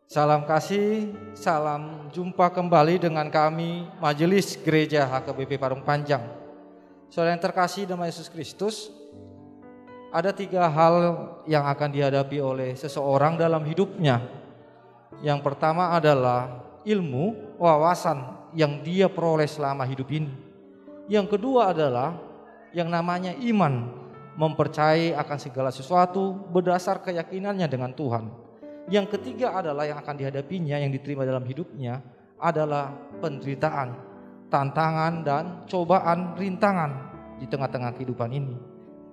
Salam kasih, salam jumpa kembali dengan kami Majelis Gereja HKBP Parung Panjang. Saudara yang terkasih dalam Yesus Kristus, ada 3 hal yang akan dihadapi oleh seseorang dalam hidupnya. Yang pertama adalah ilmu, wawasan yang dia peroleh selama hidup ini. Yang kedua adalah yang namanya iman, mempercayai akan segala sesuatu berdasar keyakinannya dengan Tuhan. Yang ketiga adalah yang akan dihadapinya, yang diterima dalam hidupnya adalah penderitaan, tantangan dan cobaan, rintangan di tengah-tengah kehidupan ini.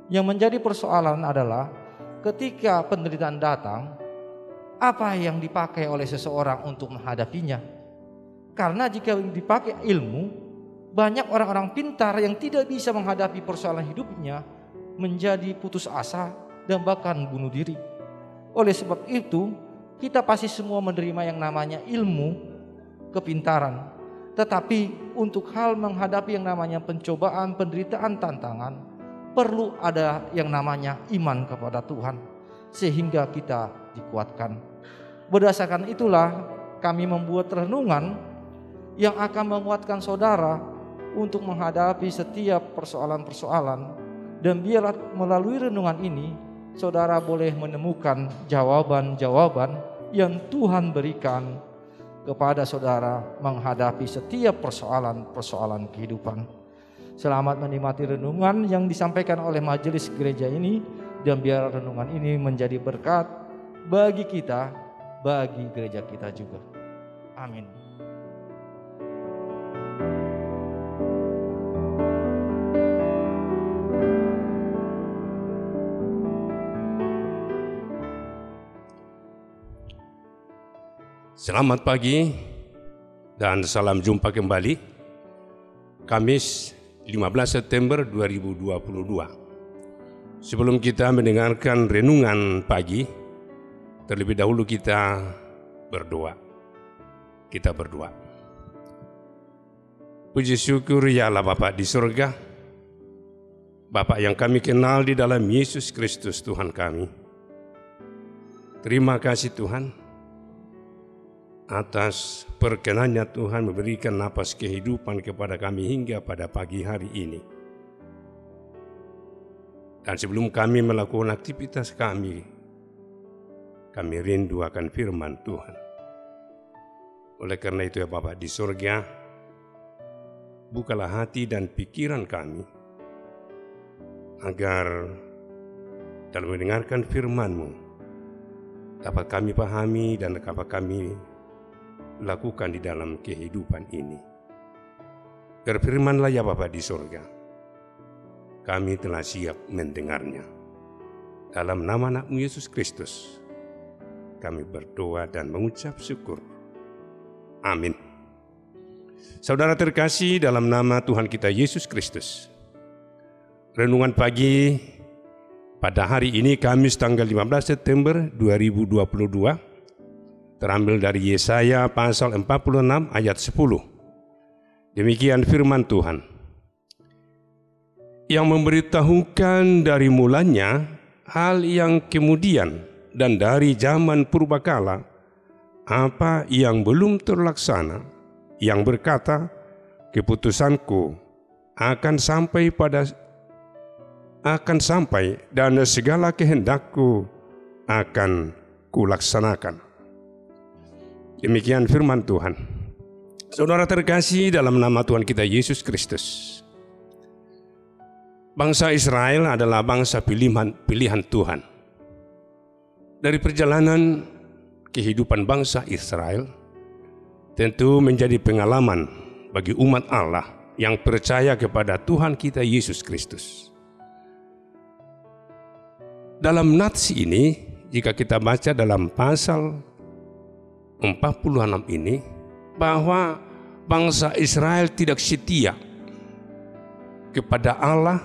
Yang menjadi persoalan adalah ketika penderitaan datang, apa yang dipakai oleh seseorang untuk menghadapinya. Karena jika dipakai ilmu, banyak orang-orang pintar yang tidak bisa menghadapi persoalan hidupnya menjadi putus asa dan bahkan bunuh diri. Oleh sebab itu, kita pasti semua menerima yang namanya ilmu, kepintaran. Tetapi untuk hal menghadapi yang namanya pencobaan, penderitaan, tantangan, perlu ada yang namanya iman kepada Tuhan, sehingga kita dikuatkan. Berdasarkan itulah kami membuat renungan yang akan menguatkan saudara untuk menghadapi setiap persoalan-persoalan. Dan biarlah melalui renungan ini saudara boleh menemukan jawaban-jawaban yang Tuhan berikan kepada saudara menghadapi setiap persoalan-persoalan kehidupan. Selamat menikmati renungan yang disampaikan oleh majelis gereja ini, dan biar renungan ini menjadi berkat bagi kita, bagi gereja kita juga. Amin. Selamat pagi dan salam jumpa kembali. Kamis 15 September 2022. Sebelum kita mendengarkan renungan pagi, terlebih dahulu kita berdoa. Kita berdoa. Puji syukur ya Allah Bapa di surga, Bapa yang kami kenal di dalam Yesus Kristus Tuhan kami. Terima kasih Tuhan atas perkenannya Tuhan memberikan napas kehidupan kepada kami hingga pada pagi hari ini. Dan sebelum kami melakukan aktivitas kami rindu akan firman Tuhan. Oleh karena itu ya Bapa di surga, bukalah hati dan pikiran kami agar dalam mendengarkan firman-Mu dapat kami pahami dan dapat kami lakukan di dalam kehidupan ini. Berfirmanlah ya Bapa di surga, kami telah siap mendengarnya. Dalam nama anak-Mu Yesus Kristus kami berdoa dan mengucap syukur. Amin. Saudara terkasih dalam nama Tuhan kita Yesus Kristus, renungan pagi pada hari ini Kamis tanggal 15 September 2022 terambil dari Yesaya pasal 46 ayat 10. Demikian firman Tuhan. Yang memberitahukan dari mulanya hal yang kemudian dan dari zaman purbakala apa yang belum terlaksana, yang berkata, keputusanku akan sampai dan segala kehendakku akan kulaksanakan. Demikian firman Tuhan. Saudara terkasih dalam nama Tuhan kita Yesus Kristus, bangsa Israel adalah bangsa pilihan Tuhan. Dari perjalanan kehidupan bangsa Israel tentu menjadi pengalaman bagi umat Allah yang percaya kepada Tuhan kita Yesus Kristus. Dalam nats ini, jika kita baca dalam pasal 46 ini, bahwa bangsa Israel tidak setia kepada Allah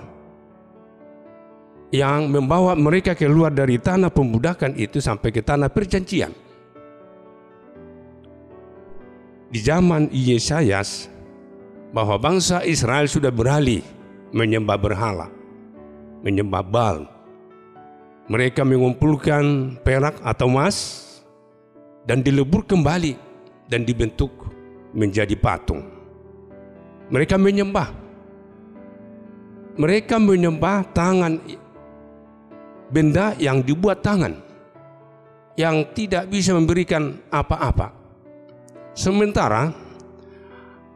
yang membawa mereka keluar dari tanah pembudakan itu sampai ke tanah perjanjian. Di zaman Yesayas, bahwa bangsa Israel sudah beralih menyembah berhala, menyembah Baal. Mereka mengumpulkan perak atau emas dan dilebur kembali dan dibentuk menjadi patung. Mereka menyembah tangan, benda yang dibuat tangan, yang tidak bisa memberikan apa-apa. Sementara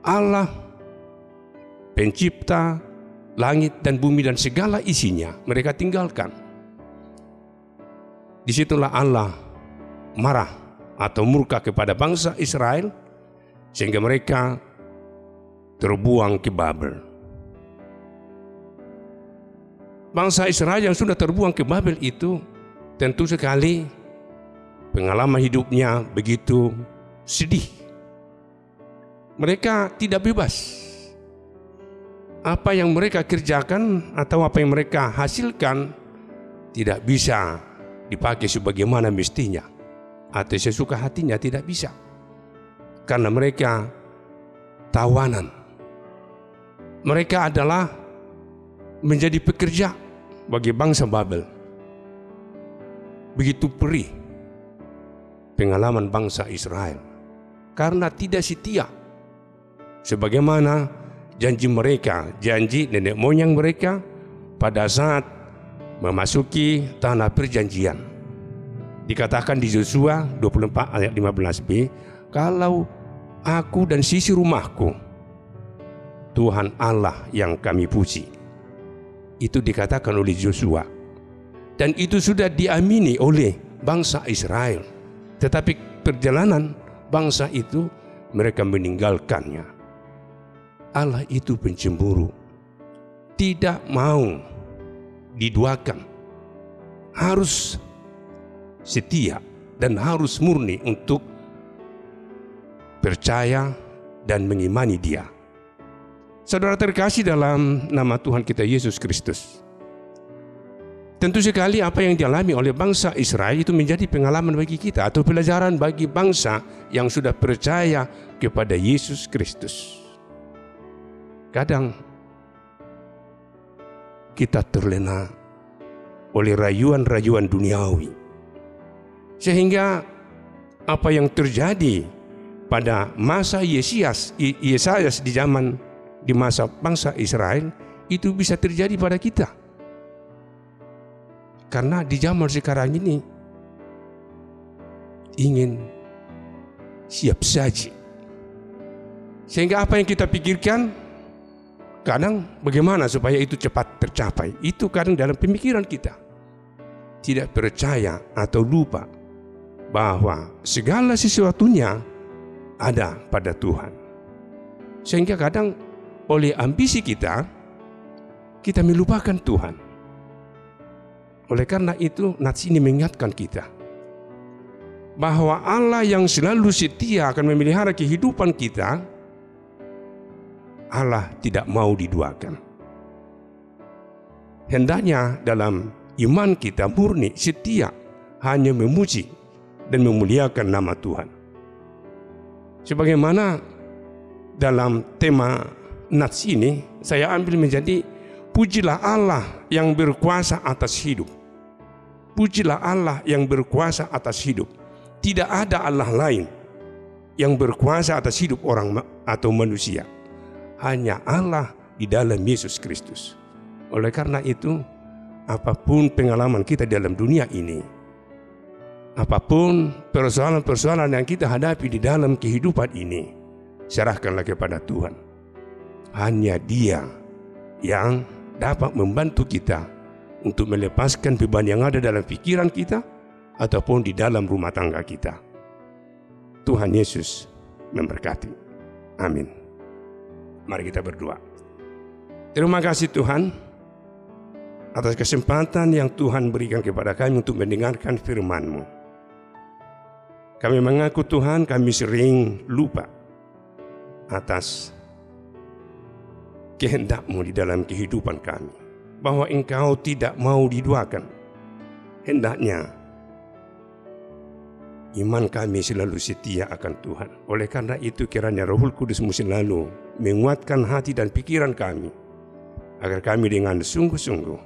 Allah pencipta langit dan bumi dan segala isinya mereka tinggalkan. Disitulah Allah marah atau murka kepada bangsa Israel sehingga mereka terbuang ke Babel. Bangsa Israel yang sudah terbuang ke Babel itu tentu sekali pengalaman hidupnya begitu sedih. Mereka tidak bebas. Apa yang mereka kerjakan atau apa yang mereka hasilkan tidak bisa dipakai sebagaimana mestinya atau sesuka hatinya, tidak bisa. Karena mereka tawanan. Mereka adalah menjadi pekerja bagi bangsa Babel. Begitu perih pengalaman bangsa Israel karena tidak setia sebagaimana janji mereka, janji nenek moyang mereka pada saat memasuki tanah perjanjian. Dikatakan di Yosua 24 ayat 15b, kalau aku dan sisi rumahku, Tuhan Allah yang kami puji. Itu dikatakan oleh Yosua. Dan itu sudah diamini oleh bangsa Israel. Tetapi perjalanan bangsa itu mereka meninggalkannya. Allah itu pencemburu, tidak mau diduakan, harus setia dan harus murni untuk percaya dan mengimani Dia. Saudara terkasih dalam nama Tuhan kita Yesus Kristus, tentu sekali apa yang dialami oleh bangsa Israel itu menjadi pengalaman bagi kita atau pelajaran bagi bangsa yang sudah percaya kepada Yesus Kristus. Kadang kita terlena oleh rayuan-rayuan duniawi, sehingga apa yang terjadi pada masa Yesayas di masa bangsa Israel itu bisa terjadi pada kita. Karena di zaman sekarang ini ingin siap saji, sehingga apa yang kita pikirkan kadang bagaimana supaya itu cepat tercapai. Itu kadang dalam pemikiran kita tidak percaya atau lupa bahwa segala sesuatunya ada pada Tuhan. Sehingga kadang oleh ambisi kita melupakan Tuhan. Oleh karena itu nats ini mengingatkan kita bahwa Allah yang selalu setia akan memelihara kehidupan kita, Allah tidak mau diduakan. Hendaknya dalam iman kita murni, setia, hanya memuji dan memuliakan nama Tuhan. Sebagaimana dalam tema nats ini, saya ambil menjadi pujilah Allah yang berkuasa atas hidup. Pujilah Allah yang berkuasa atas hidup. Tidak ada Allah lain yang berkuasa atas hidup orang atau manusia. Hanya Allah di dalam Yesus Kristus. Oleh karena itu, apapun pengalaman kita dalam dunia ini, apapun persoalan-persoalan yang kita hadapi di dalam kehidupan ini, serahkanlah kepada Tuhan. Hanya Dia yang dapat membantu kita untuk melepaskan beban yang ada dalam pikiran kita ataupun di dalam rumah tangga kita. Tuhan Yesus memberkati. Amin. Mari kita berdoa. Terima kasih Tuhan atas kesempatan yang Tuhan berikan kepada kami untuk mendengarkan firman-Mu. Kami mengaku Tuhan, kami sering lupa atas kehendak-Mu di dalam kehidupan kami, bahwa Engkau tidak mau diduakan. Hendaknya iman kami selalu setia akan Tuhan. Oleh karena itu kiranya Roh Kudus-Mu selalu menguatkan hati dan pikiran kami, agar kami dengan sungguh-sungguh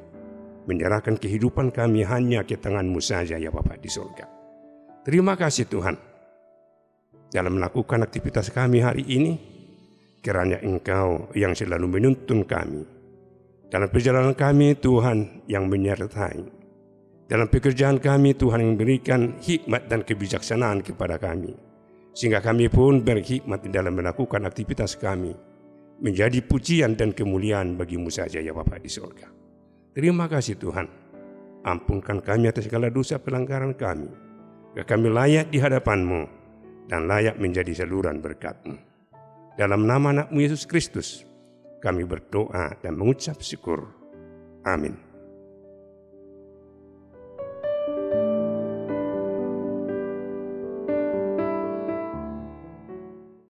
menyerahkan kehidupan kami hanya ke tangan-Mu saja ya Bapa di surga. Terima kasih Tuhan. dalam melakukan aktivitas kami hari ini, kiranya Engkau yang selalu menuntun kami. Dalam perjalanan kami, Tuhan yang menyertai. Dalam pekerjaan kami, Tuhan yang memberikan hikmat dan kebijaksanaan kepada kami. Sehingga kami pun berhikmat dalam melakukan aktivitas kami, menjadi pujian dan kemuliaan bagi-Mu saja ya Bapa di surga. Terima kasih Tuhan. Ampunkan kami atas segala dosa pelanggaran kami. Kami layak di hadapan-Mu dan layak menjadi saluran berkat-Mu. Dalam nama anak-Mu Yesus Kristus, kami berdoa dan mengucap syukur. Amin.